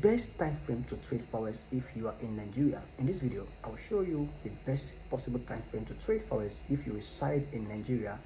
Best time frame to trade forex if you are in Nigeria. In this video, I will show you the best possible time frame to trade forex if you reside in Nigeria.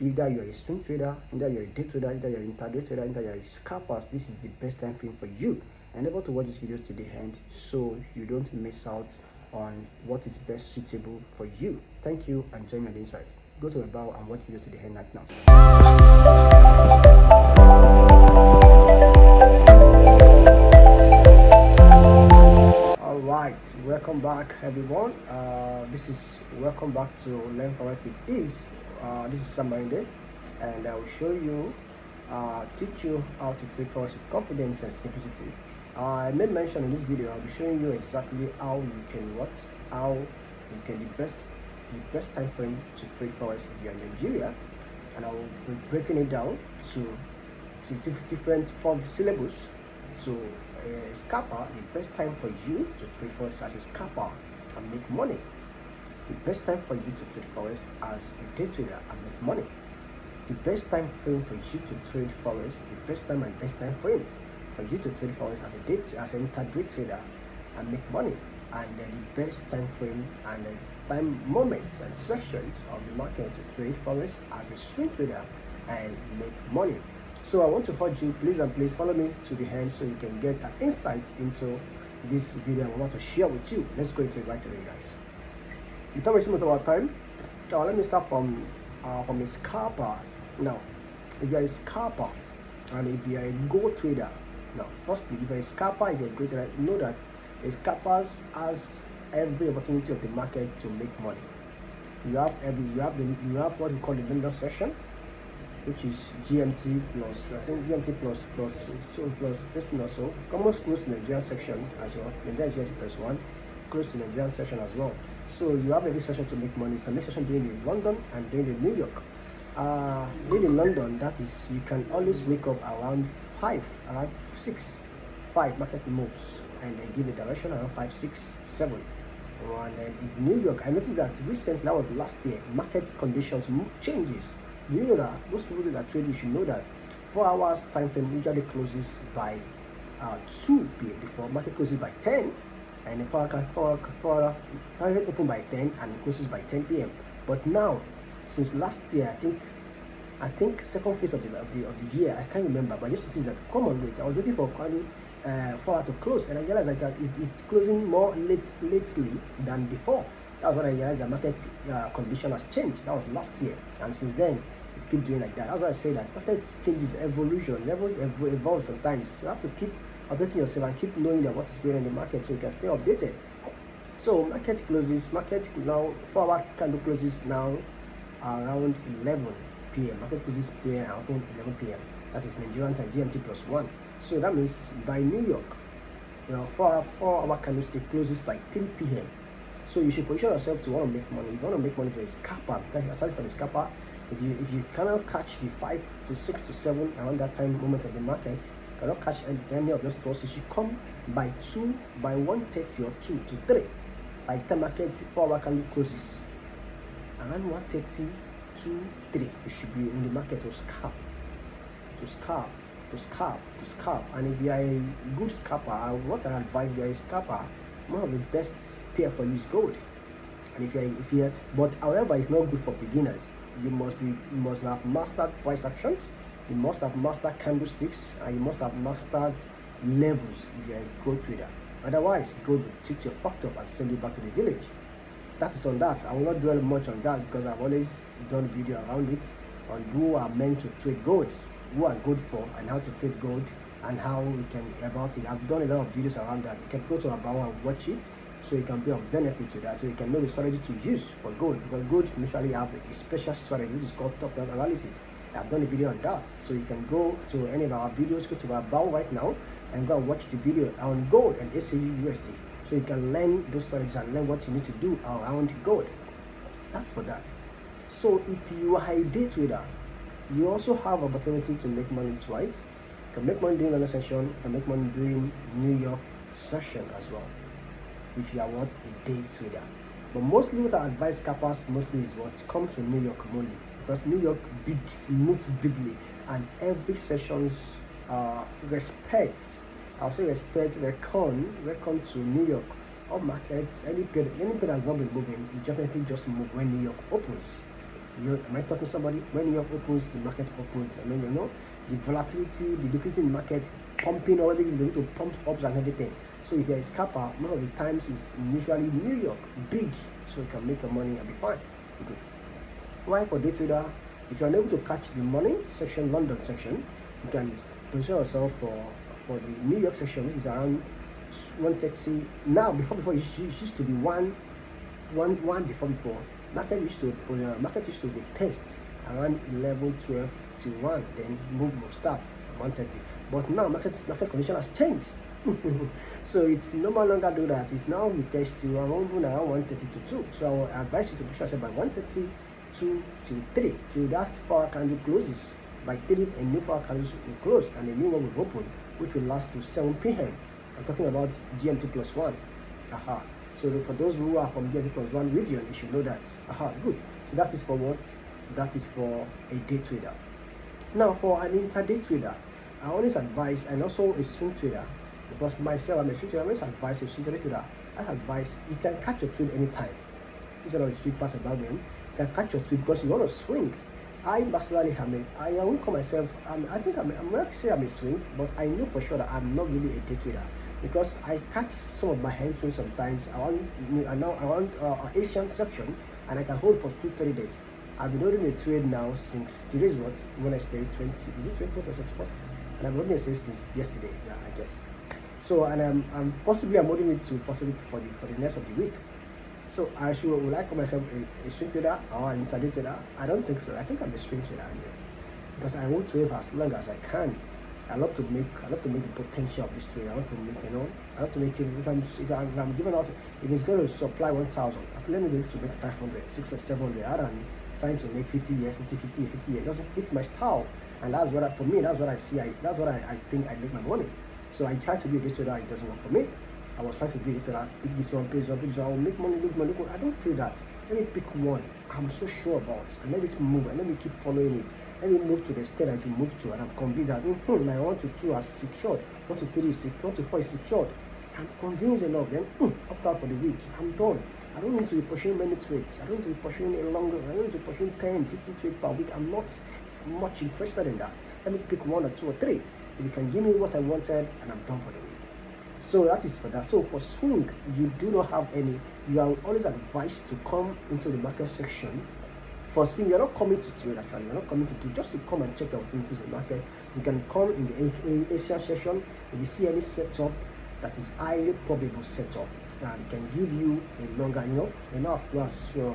Either you are a swing trader, either you are a day trader, either you are an intraday trader, either you are a scalpers. This is the best time frame for you. And able to watch this video to the end so you don't miss out on what is best suitable for you. Thank you and join me on the inside. Go to the bar and watch video to the end right now. Alright, welcome back everyone. Welcome back to Learn Forex with Ease. This is Samarinde, and I will show you, teach you how to trade forex with confidence and simplicity. I made mention in this video. I'll be showing you exactly how you can the best time frame to trade forex if you're in Nigeria, and I will be breaking it down to different form syllables. To a scalper, the best time for you to trade forex as a scalper and make money. The best time for you to trade forex as a day trader and make money. The best time frame for you to trade forex, the best time frame for you to trade forex as an intraday trader and make money. And then the best time frame and the time moments and sections of the market to trade forex as a swing trader and make money. So I want to urge you, please follow me to the end so you can get an insight into this video I want to share with you. Let's go into it right away, guys. Without wasting much of our time, let me start from a scalper. Now, if you are a scalper and if you are a gold trader, now firstly, if you are a scalper, if you are a gold trader, know that a scalper has every opportunity of the market to make money. You have what we call the vendor session, which is GMT plus, I think GMT plus this and also almost close to Nigerian section as well. Nigerian GMT plus one, close to Nigerian section as well. So you have every session to make money. You can make session during the London and during the New York. During the London, that is, you can always wake up around 5 market moves, and then give a direction around 5, 6, 7. And then in New York, I noticed that recently, that was last year, market conditions changes. You know that those people that trade, you should know that 4 hours time frame usually closes by 2 p.m. before market closes by 10, and the 4 hour market open by 10 and closes by 10 p.m. But now, since last year, I think second phase of the year, I can't remember, but just to see that common rate. I was waiting for 4 hours to close, and I realized that it's closing more lately than before. That's when I realized the market condition has changed. That was last year, and since then it keeps doing like that. That's why I say that market changes, evolution, evolves sometimes. You have to keep updating yourself and keep knowing that what is going on in the market so you can stay updated. So market closes, now 4 hour candle closes now around 11 p.m. Market closes there around 11 p.m. That is Nigerian time, GMT plus 1. So that means by New York, 4 hour candlestick closes by 3 p.m. So you should position yourself to want to make money. If you want to make money for a scalper, aside from the scalper, if you cannot catch the 5 to 6 to 7 around that time moment of the market, cannot catch any of those stores, you should come by 2, by 1:30 or 2 to 3. By the time market 4 hour candle closes, around 1:30 to 3, you should be in the market to scalp. And if you are a good scalper, what I advise you, are a scalper, one of the best pair for you is gold. And but however, it's not good for beginners. You must have mastered price actions, you must have mastered candlesticks, and you must have mastered levels if you're a gold trader. Otherwise, gold will teach you fucked up and send you back to the village. That is on that. I will not dwell much on that because I've always done video around it on who are meant to trade gold, who are good for, and how to trade gold, and how we can about it. I've done a lot of videos around that. You can go to about and watch it so you can be of benefit to that, so you can know the strategy to use for gold, because gold usually have a special strategy which is called top-down analysis. I've done a video on that, so you can go to any of our videos, go to our about right now and go and watch the video on gold and AUDUSD, so you can learn those strategies and learn what you need to do around gold. That's for that. So if you are a day trader, you also have opportunity to make money twice. You can make money during London session, you can make money during New York session as well, if you are a day trader. But mostly what I advise scalpers mostly is what comes to New York only, because New York moves bigly, and every sessions respects I'll say respect, recon to New York. All markets, any period has not been moving, you definitely just move when New York opens. Am I talking to somebody? When New York opens, the market opens. I mean, the volatility, the liquidity in the market pumping, or everything is going to pump up and everything. So if you're a scalper, most of the times it's usually New York, big, so you can make your money and be fine. Okay. Why for day trader? If you're unable to catch the morning section, London section, you can position yourself for the New York section, which is around 1:30. Now, before it used to be one before. Market used to be test around 11, 12 to 1, then move will start 1:30. But now market condition has changed. So it's no longer do that. It's now we test to around 1:30 to 2. So I will advise you to push yourself by 1:30 to 3 till that 4-hour candle closes. By 3, a new 4-hour candle will close and a new one will open, which will last till 7 p.m. I'm talking about GMT plus 1. Aha. So for those who are from GMT plus 1 region, you should know that. Aha, good. So that is for what? That is for a day trader. Now for an intraday trader, I always advise, and also a swing trader, because myself I'm a swing trader, I always advise a swing trader. I advise you can catch your trade anytime. This is one of the sweet parts about them. You can catch your trade because you want to swing. I personally I won't call myself, I think I'm not say I'm a swing, but I know for sure that I'm not really a day trader, because I catch some of my hand trades sometimes around Asian section, and I can hold for 2-3 days. I've been holding a trade now since today's what? Wednesday, 20, is it 20th or 21st? And I've been holding a trade since yesterday, yeah, I guess. So, and I'm holding it to possibly for the rest of the week. So will I call myself a swing trader or an intraday trader? I don't think so. I think I'm a swing trader anyway, because I want to trade as long as I can. I love to make the potential of this trade. I want to make, I have to make it. If I'm giving out, if it's going to supply 1,000, let me be able to make 500, 600, 700, rather than trying to make 50 here, 50 here. It doesn't fit my style, and that's what for me. That's what I see. That's what I think I make my money. So I try to be a day trader. It doesn't work for me. I was trying to be a day trader. Pick this one, pick this one. I will make money, make money. I don't feel that. Let me pick one I'm so sure about, and let it move, and let me keep following it. Let me move to the state that you move to, and I'm convinced that my 1 to 2 are secured, 1 to 3 is secured, 1 to 4 is secured. I'm convinced enough. Then up for the week, I'm done. I don't need to be pursuing many trades. I don't need to be pursuing a longer. I don't need to be pursuing 10, 50 trades per week. I'm not much interested in that. Let me pick 1 or 2 or 3. If you can give me what I wanted, and I'm done for the week. So that is for that. So for swing, you do not have any. You are always advised to come into the market section. For swing, you're not coming to trade actually. You're not coming to do, just to come and check the opportunities in the market. You can come in the Asian session. If you see any setup that is highly probable setup, and it can give you a longer, enough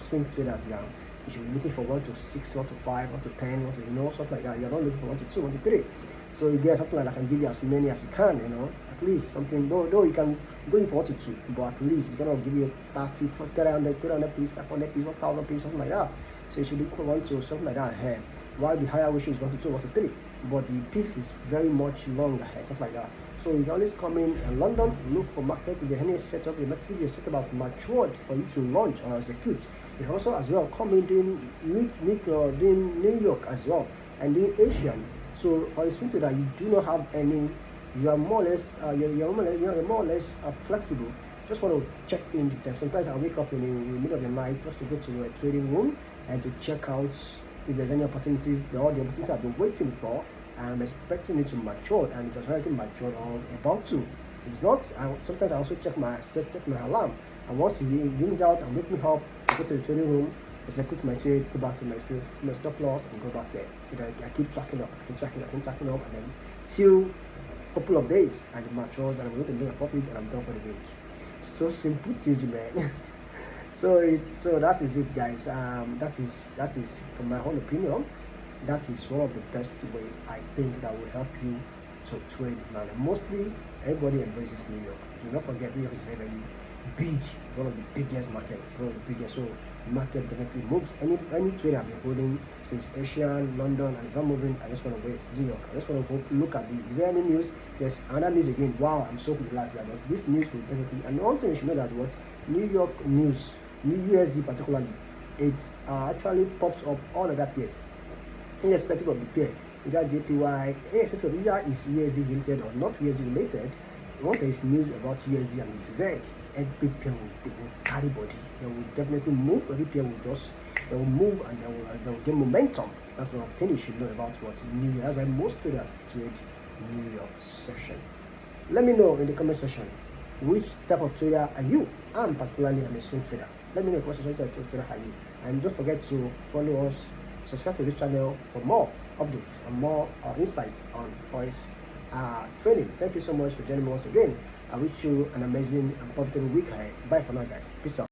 swing traders now. You should be looking for 1 to 6, 1 to 5, 1 to 10, 1 to something like that. You're not looking for 1 to 2, 1 to 3. So you get something like that can give you as many as you can, at least something. Though you can go in for 1 to 2, but at least it's gonna give you 30, 300 piece, 500 piece, 1,000 piece, something like that. So you should look for 1 to something like that ahead. While the higher ratio is 1 to 2, 1 to 3, but the pips is very much long ahead, stuff like that. So you can always come in London, look for market. If there's any setup, the setup has matured for you to launch or execute. You can also as well come in doing New York as well, and doing Asian. So for a swing trader, you do not have any. You are more or less you're more or less flexible. Just want to check in the time. Sometimes I wake up in the middle of the night just to go to a trading room and to check out if there's any opportunities. All the opportunities I've been waiting for, I'm expecting it to mature, and it has already matured or about to. If it's not, sometimes I also check set my alarm, and once it rings out and wake me up, I go to the trading room, execute my trade, go back to my stop loss, and go back there. So that I keep tracking up, and then till a couple of days, and it matures, and I'm going to make a profit, and I'm done for the week. So simple, easy, man. So that is it, guys. That is from my own opinion. That is one of the best way I think that will help you to trade now. Mostly everybody embraces New York. Do not forget, New York is very, very big. It's one of the biggest markets. One of the biggest. So the market definitely moves. Any trade I've been holding since Asia, London, and it's not moving. I just want to wait. New York. I just want to go look at is there any news? There's another news again. Wow, I'm so glad that this news will definitely. And one thing you should know that what New York news, New USD particularly, it actually pops up all of that pairs. Irrespective of the pair, either JPY, irrespective of either is USD related or not USD related, once there is news about USD and it's red, every pair will carry body. They will definitely move. Every pair will they will move, and they will gain momentum. That's one thing you should know about what New York. That's why most traders trade New York session. Let me know in the comment section which type of trader are you. I'm particularly a swing trader. Let me know which type of trader are you. And don't forget to follow us, subscribe to this channel for more updates and more insight on forex trading. Thank you so much for joining me once again. I wish you an amazing and profitable week ahead. Bye for now, guys. Peace out.